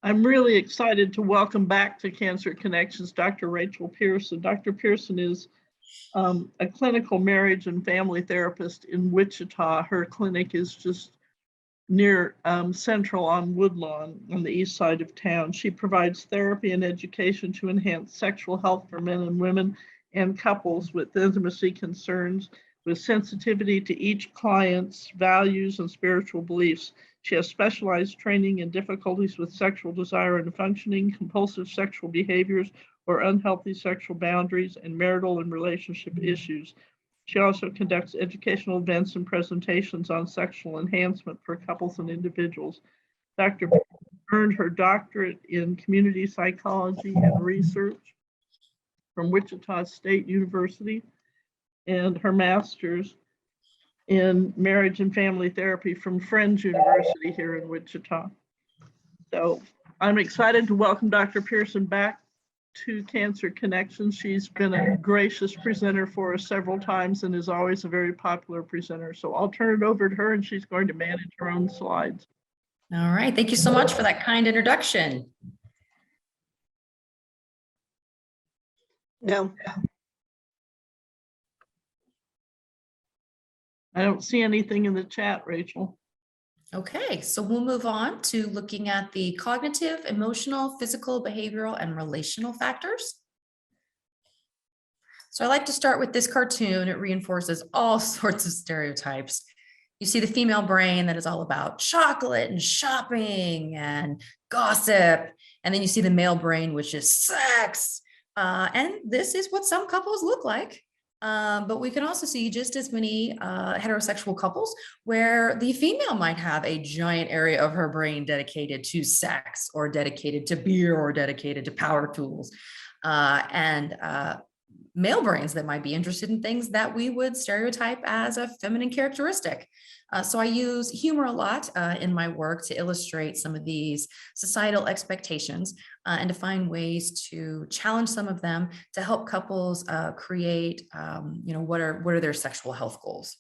I'm really excited to welcome back to Cancer Connections Dr. Rachel Pearson. Dr. Pearson is a clinical marriage and family therapist in Wichita. Her clinic is just near Central on Woodlawn on the east side of town. She provides therapy and education to enhance sexual health for men and women and couples with intimacy concerns, with sensitivity to each client's values and spiritual beliefs. She has specialized training in difficulties with sexual desire and functioning, compulsive sexual behaviors or unhealthy sexual boundaries, and marital and relationship issues. She also conducts educational events and presentations on sexual enhancement for couples and individuals. Dr. earned her doctorate in community psychology and research from Wichita State University and her master's in marriage and family therapy from Friends University here in Wichita. So I'm excited to welcome Dr. Pearson back to Cancer Connections. She's been a gracious presenter for us several times and is always a very popular presenter. So I'll turn it over to her and she's going to manage her own slides. All right, thank you so much for that kind introduction. No. I don't see anything in the chat, Rachel. Okay, so we'll move on to looking at the cognitive, emotional, physical, behavioral, and relational factors. So I like to start with this cartoon. It reinforces all sorts of stereotypes. You see the female brain that is all about chocolate and shopping and gossip. And then you see the male brain, which is sex. And this is what some couples look like. But we can also see just as many heterosexual couples where the female might have a giant area of her brain dedicated to sex or dedicated to beer or dedicated to power tools. And male brains that might be interested in things that we would stereotype as a feminine characteristic. So I use humor a lot in my work to illustrate some of these societal expectations and to find ways to challenge some of them to help couples create, what are their sexual health goals.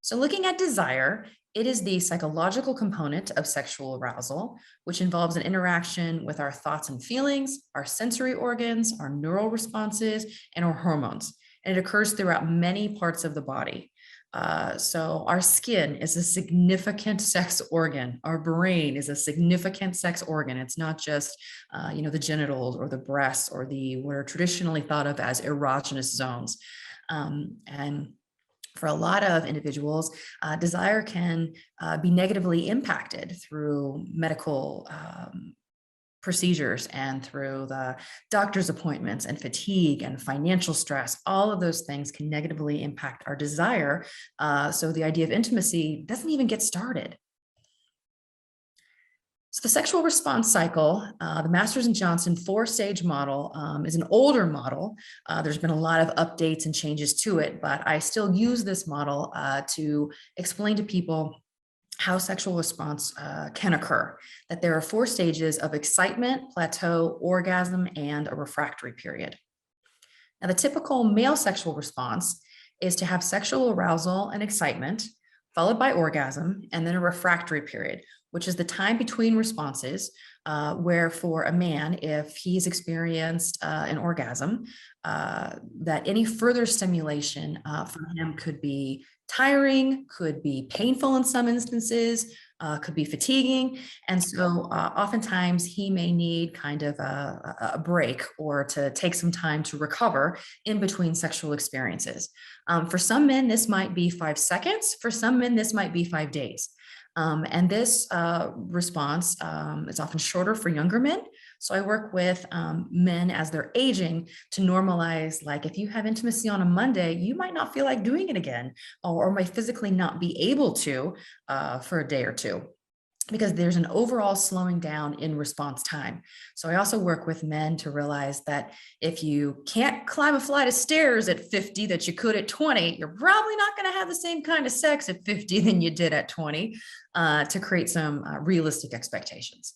So looking at desire, it is the psychological component of sexual arousal, which involves an interaction with our thoughts and feelings, our sensory organs, our neural responses, and our hormones. And it occurs throughout many parts of the body. So our skin is a significant sex organ. Our brain is a significant sex organ. It's not just, the genitals or the breasts or what are traditionally thought of as erogenous zones. And for a lot of individuals, desire can be negatively impacted through medical procedures and through the doctor's appointments and fatigue and financial stress. All of those things can negatively impact our desire. So the idea of intimacy doesn't even get started. So the sexual response cycle, the Masters and Johnson 4-stage model is an older model. There's been a lot of updates and changes to it, but I still use this model to explain to people how sexual response can occur, that there are 4 stages of excitement, plateau, orgasm, and a refractory period. Now, the typical male sexual response is to have sexual arousal and excitement, followed by orgasm, and then a refractory period, which is the time between responses, where for a man, if he's experienced an orgasm, that any further stimulation from him could be tiring, could be painful in some instances, could be fatiguing. And so oftentimes he may need kind of a break or to take some time to recover in between sexual experiences. For some men, this might be 5 seconds. For some men, this might be 5 days. And this response is often shorter for younger men. So I work with men as they're aging to normalize, like if you have intimacy on a Monday, you might not feel like doing it again, or might physically not be able to for a day or two, because there's an overall slowing down in response time. So I also work with men to realize that if you can't climb a flight of stairs at 50 that you could at 20, you're probably not going to have the same kind of sex at 50 than you did at 20 to create some realistic expectations.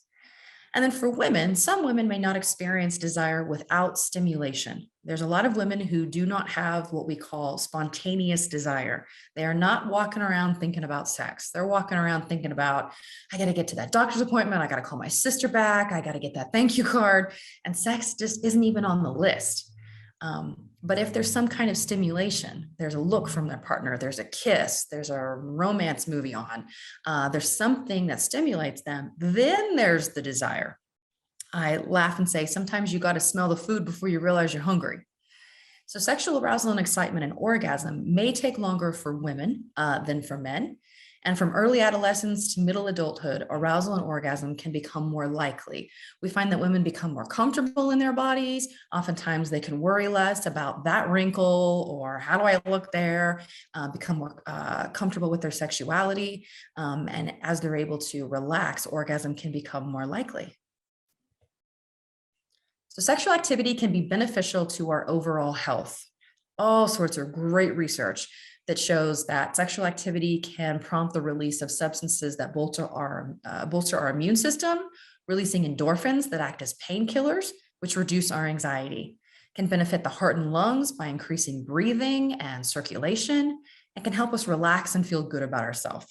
And then for women, some women may not experience desire without stimulation. There's a lot of women who do not have what we call spontaneous desire. They are not walking around thinking about sex. They're walking around thinking about, I got to get to that doctor's appointment. I got to call my sister back. I got to get that thank you card. And sex just isn't even on the list. But if there's some kind of stimulation, there's a look from their partner, there's a kiss, there's a romance movie on, there's something that stimulates them, then there's the desire. I laugh and say, sometimes you got to smell the food before you realize you're hungry. So sexual arousal and excitement and orgasm may take longer for women than for men. And from early adolescence to middle adulthood, arousal and orgasm can become more likely. We find that women become more comfortable in their bodies. Oftentimes they can worry less about that wrinkle or how do I look there, become more comfortable with their sexuality. And as they're able to relax, orgasm can become more likely. So sexual activity can be beneficial to our overall health. All sorts of great research that shows that sexual activity can prompt the release of substances that bolster our immune system, releasing endorphins that act as painkillers, which reduce our anxiety. It can benefit the heart and lungs by increasing breathing and circulation, and can help us relax and feel good about ourselves.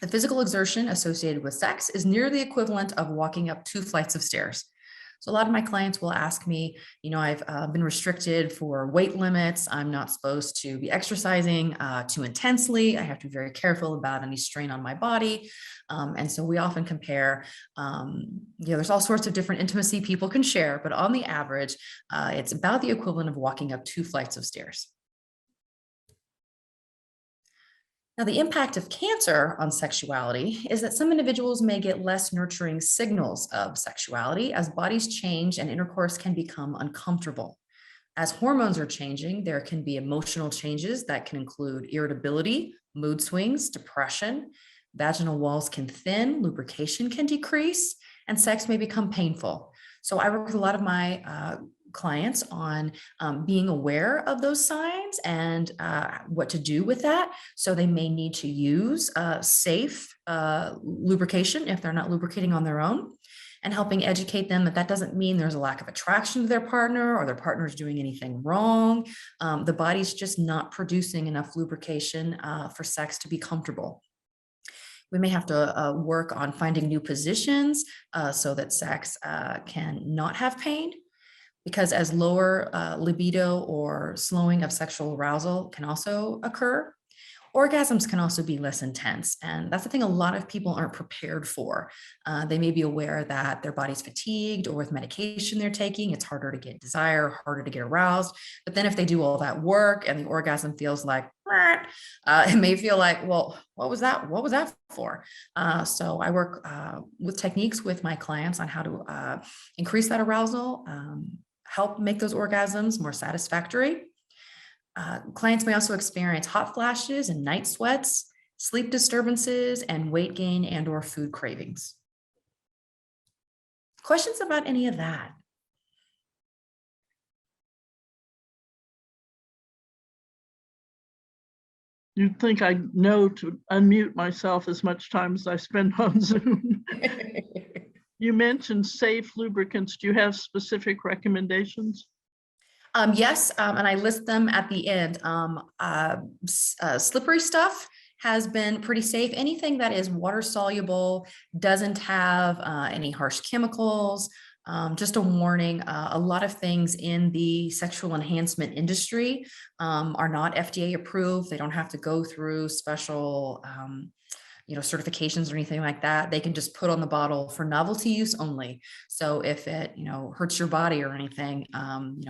The physical exertion associated with sex is near the equivalent of walking up 2 flights of stairs. So a lot of my clients will ask me, I've been restricted for weight limits. I'm not supposed to be exercising too intensely. I have to be very careful about any strain on my body. And so we often compare, there's all sorts of different intimacy people can share, but on the average, it's about the equivalent of walking up 2 flights of stairs. Now, the impact of cancer on sexuality is that some individuals may get less nurturing signals of sexuality as bodies change and intercourse can become uncomfortable. As hormones are changing, there can be emotional changes that can include irritability, mood swings, depression. Vaginal walls can thin, lubrication can decrease, and sex may become painful. So I work with a lot of my clients on being aware of those signs and what to do with that. So they may need to use safe lubrication if they're not lubricating on their own, and helping educate them that that doesn't mean there's a lack of attraction to their partner or their partner is doing anything wrong. The body's just not producing enough lubrication for sex to be comfortable. We may have to work on finding new positions so that sex can not have pain. Because as lower libido or slowing of sexual arousal can also occur, orgasms can also be less intense. And that's the thing a lot of people aren't prepared for. They may be aware that their body's fatigued, or with medication they're taking, it's harder to get desire, harder to get aroused. But then if they do all that work and the orgasm feels like, it may feel like, well, what was that? What was that for? So I work with techniques with my clients on how to increase that arousal, help make those orgasms more satisfactory. Clients may also experience hot flashes and night sweats, sleep disturbances, and weight gain and or food cravings. Questions about any of that? You'd think I know to unmute myself as much time as I spend on Zoom. You mentioned safe lubricants. Do you have specific recommendations? Yes, and I list them at the end. Slippery stuff has been pretty safe. Anything that is water soluble, doesn't have any harsh chemicals. Just a warning, a lot of things in the sexual enhancement industry are not FDA approved. They don't have to go through special certifications or anything like that. They can just put on the bottle for novelty use only. So if it, hurts your body or anything,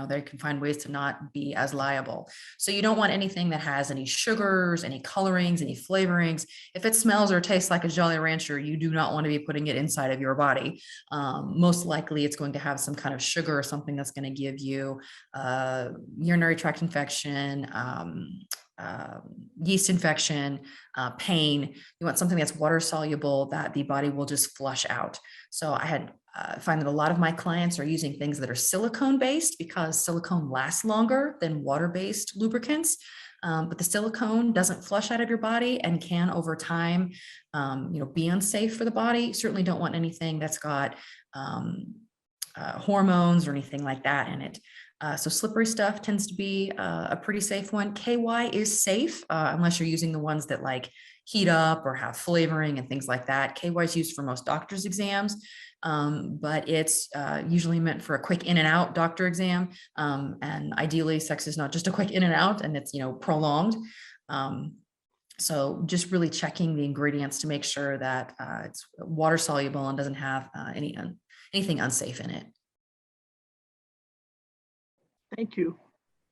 they can find ways to not be as liable. So you don't want anything that has any sugars, any colorings, any flavorings. If it smells or tastes like a Jolly Rancher, you do not want to be putting it inside of your body. Most likely it's going to have some kind of sugar or something that's going to give you urinary tract infection, yeast infection, pain. You want something that's water soluble that the body will just flush out. So I find that a lot of my clients are using things that are silicone based because silicone lasts longer than water based lubricants. But the silicone doesn't flush out of your body and can over time, be unsafe for the body. Certainly don't want anything that's got hormones or anything like that in it. So slippery stuff tends to be a pretty safe one. KY is safe unless you're using the ones that like heat up or have flavoring and things like that. KY is used for most doctor's exams, but it's usually meant for a quick in and out doctor exam. And ideally sex is not just a quick in and out, and it's, prolonged. So just really checking the ingredients to make sure that it's water soluble and doesn't have anything unsafe in it. Thank you.